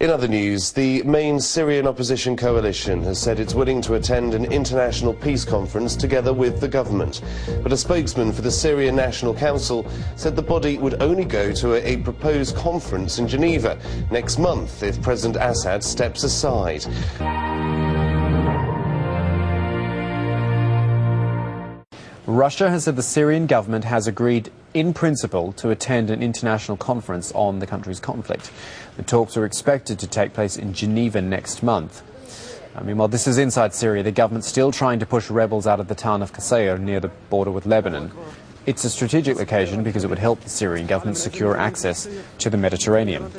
In other news, the main Syrian opposition coalition has said it's willing to attend an international peace conference together with the government. But a spokesman for the Syrian National Council said the body would only go to a proposed conference in Geneva next month if President Assad steps aside. Russia has said the Syrian government has agreed in principle to attend an international conference on the country's conflict. The talks are expected to take place in Geneva next month. Meanwhile, this is inside Syria. The government's still trying to push rebels out of the town of Qusayr near the border with Lebanon. It's a strategic location because it would help the Syrian government secure access to the Mediterranean.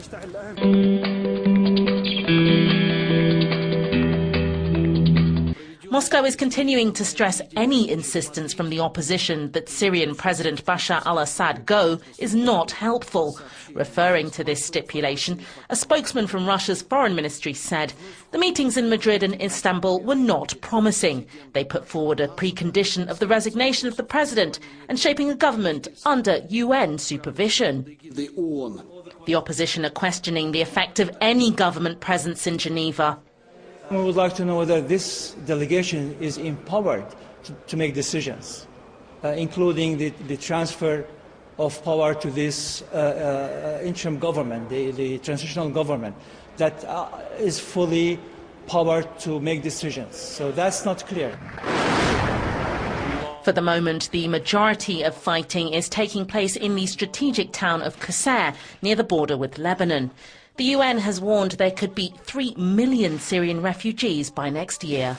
Moscow is continuing to stress any insistence from the opposition that Syrian President Bashar al-Assad go is not helpful. Referring to this stipulation, a spokesman from Russia's foreign ministry said the meetings in Madrid and Istanbul were not promising. They put forward a precondition of the resignation of the president and shaping a government under UN supervision. The opposition are questioning the effect of any government presence in Geneva. We would like to know whether this delegation is empowered to make decisions, including the transfer of power to this interim government, the transitional government, that is fully powered to make decisions. So that's not clear. For the moment, the majority of fighting is taking place in the strategic town of Qusayr, near the border with Lebanon. The UN has warned there could be 3 million Syrian refugees by next year.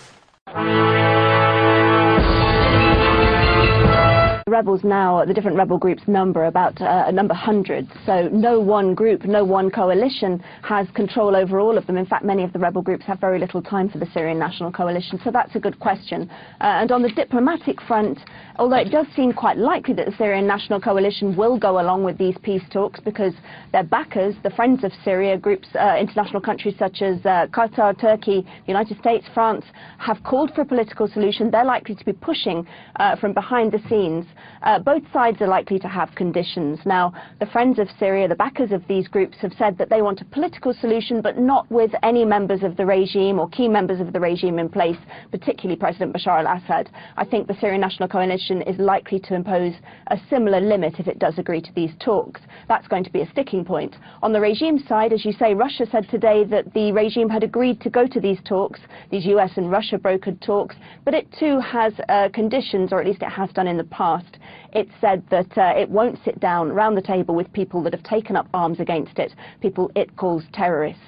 The rebels now, the different rebel groups number about hundreds, so no one group, no one coalition has control over all of them. In fact, many of the rebel groups have very little time for the Syrian National Coalition, so that's a good question. And on the diplomatic front, although it does seem quite likely that the Syrian National Coalition will go along with these peace talks because their backers, the Friends of Syria groups, international countries such as Qatar, Turkey, the United States, France, have called for a political solution. They're likely to be pushing from behind the scenes. Both sides are likely to have conditions. Now, the Friends of Syria, the backers of these groups, have said that they want a political solution, but not with any members of the regime or key members of the regime in place, particularly President Bashar al-Assad. I think the Syrian National Coalition is likely to impose a similar limit if it does agree to these talks. That's going to be a sticking point. On the regime side, as you say, Russia said today that the regime had agreed to go to these talks, these US and Russia brokered talks, but it too has conditions, or at least it has done in the past. It said that it won't sit down round the table with people that have taken up arms against it, people it calls terrorists.